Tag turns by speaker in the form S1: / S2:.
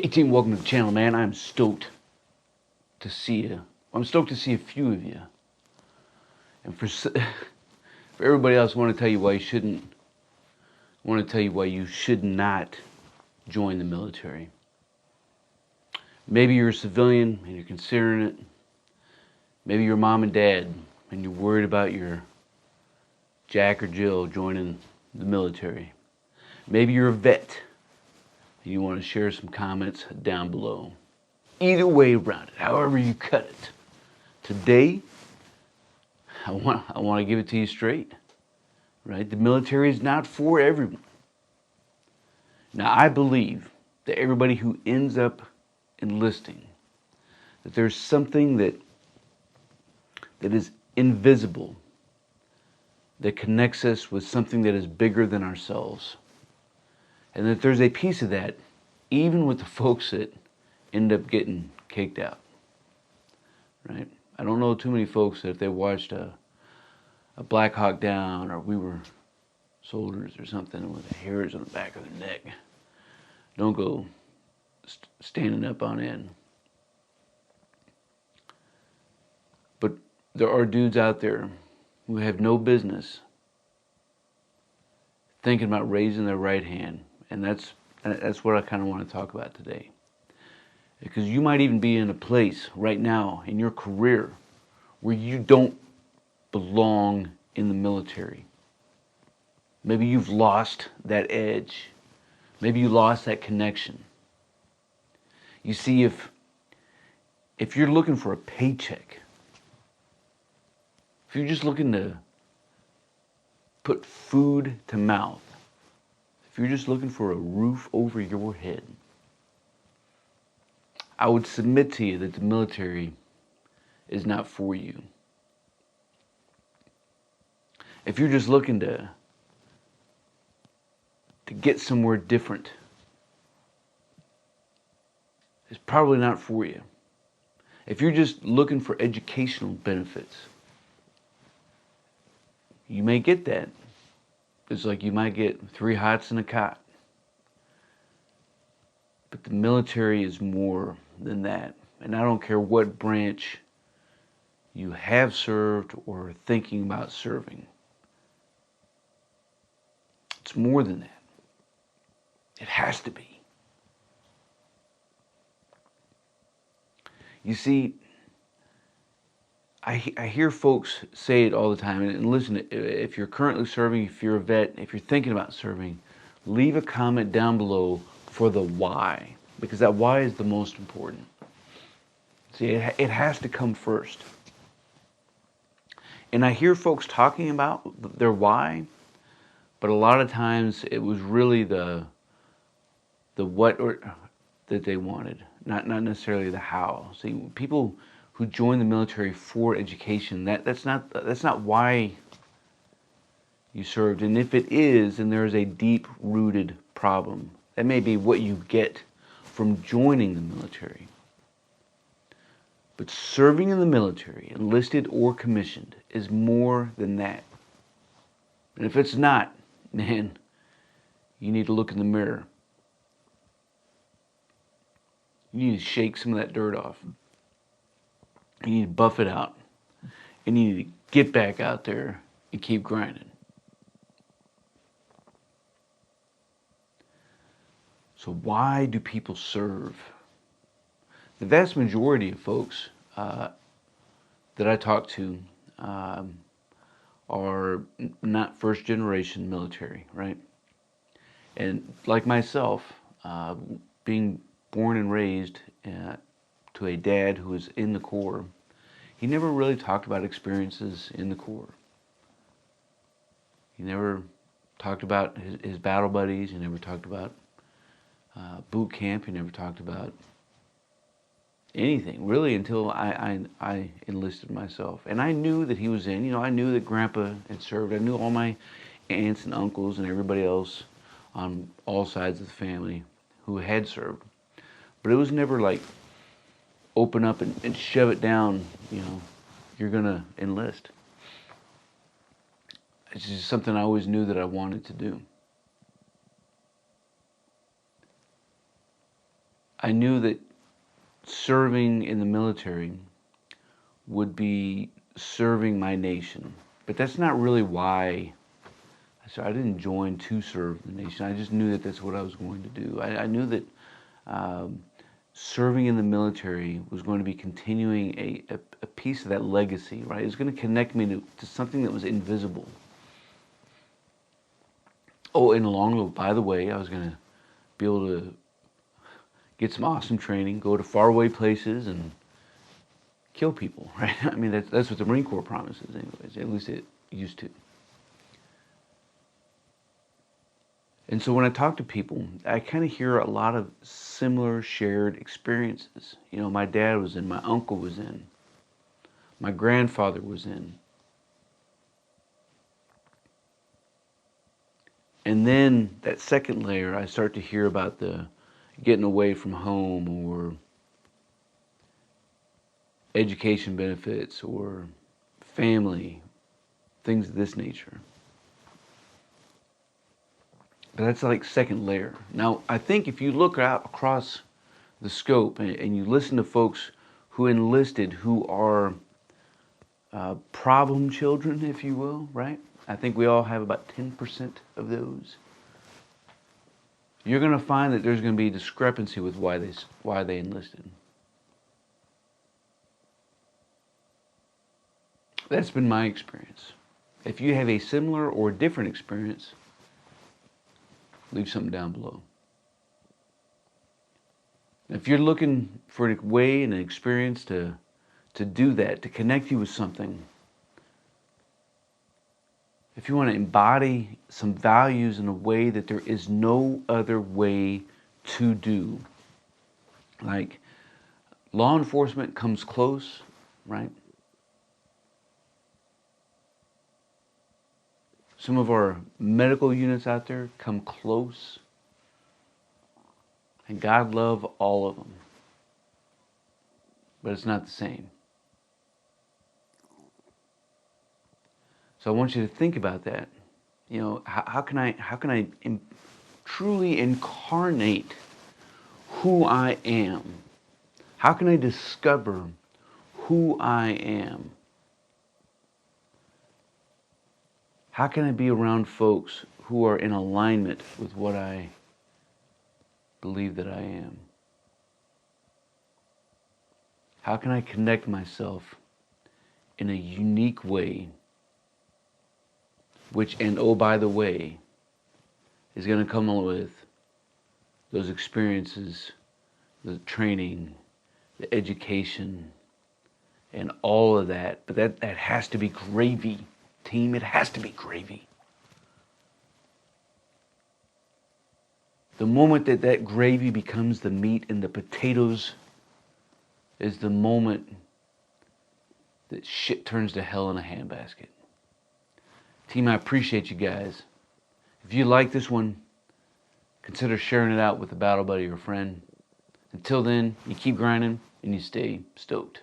S1: Hey team, welcome to the channel, man. I'm stoked to see you. I'm stoked to see a few of you. And for everybody else, I want to tell you why you shouldn't. I want to tell you why you should not join the military. Maybe you're a civilian and you're considering it. Maybe you're mom and dad and you're worried about your Jack or Jill joining the military. Maybe you're a vet and you want to share some comments down below. Either way around it, however you cut it. Today, I want to give it to you straight, right? The military is not for everyone. Now, I believe that everybody who ends up enlisting, that there's something that is invisible that connects us with something that is bigger than ourselves. And that there's a piece of that, even with the folks that end up getting kicked out, right? I don't know too many folks that if they watched a Black Hawk Down or We Were Soldiers or something with the hairs on the back of their neck, don't go standing up on end. But there are dudes out there who have no business thinking about raising their right hand, and that's what I kind of want to talk about today. Because you might even be in a place right now in your career where you don't belong in the military. Maybe you've lost that edge. Maybe you lost that connection. You see, if you're looking for a paycheck, if you're just looking to put food to mouth, if you're just looking for a roof over your head, I would submit to you that the military is not for you. If you're just looking to get somewhere different, it's probably not for you. If you're just looking for educational benefits, you may get that. It's like you might get 3 hots and a cot. But the military is more than that. And I don't care what branch you have served or are thinking about serving. It's more than that. It has to be. You see, I hear folks say it all the time, and listen, if you're currently serving, if you're a vet, if you're thinking about serving, leave a comment down below for the why, because that why is the most important. See, it has to come first. And I hear folks talking about their why, but a lot of times it was really the what that they wanted, not necessarily the how. See, people who join the military for education, that's not why you served. And if it is, then there is a deep-rooted problem. That may be what you get from joining the military. But serving in the military, enlisted or commissioned, is more than that. And if it's not, man, you need to look in the mirror. You need to shake some of that dirt off. You need to buff it out. And you need to get back out there and keep grinding. So why do people serve? The vast majority of folks that I talk to are not first generation military, right? And like myself, being born and raised to a dad who was in the Corps, he never really talked about experiences in the Corps. He never talked about his battle buddies. He never talked about boot camp. He never talked about anything really until I enlisted myself. And I knew that he was in. You know, I knew that Grandpa had served. I knew all my aunts and uncles and everybody else on all sides of the family who had served. But it was never like open up and shove it down, you know, you're gonna enlist. It's just something I always knew that I wanted to do. I knew that serving in the military would be serving my nation. But that's not really why. So I didn't join to serve the nation. I just knew that that's what I was going to do. I knew that serving in the military was going to be continuing a piece of that legacy, right? It was going to connect me to something that was invisible. Oh, and along, by the way, I was going to be able to get some awesome training, go to faraway places, and kill people, right? I mean, that's what the Marine Corps promises anyways. At least it used to. And so when I talk to people, I kind of hear a lot of similar shared experiences. You know, my dad was in, my uncle was in, my grandfather was in. And then that second layer, I start to hear about the getting away from home, or education benefits, or family, things of this nature. But that's like second layer. Now, I think if you look out across the scope and you listen to folks who enlisted who are problem children, if you will, right? I think we all have about 10% of those. You're going to find that there's going to be discrepancy with why they enlisted. That's been my experience. If you have a similar or different experience, leave something down below. If you're looking for a way and an experience to do that, to connect you with something, if you want to embody some values in a way that there is no other way to do, like law enforcement comes close, right? Some of our medical units out there come close. And God love all of them. But it's not the same. So I want you to think about that. You know, how can I truly incarnate who I am? How can I discover who I am? How can I be around folks who are in alignment with what I believe that I am? How can I connect myself in a unique way, which, and oh, by the way, is going to come with those experiences, the training, the education, and all of that. But that has to be gravy, team. It has to be gravy. The moment that gravy becomes the meat and the potatoes is the moment that shit turns to hell in a handbasket. Team, I appreciate you guys. If you like this one, consider sharing it out with a battle buddy or friend. Until then, you keep grinding and you stay stoked.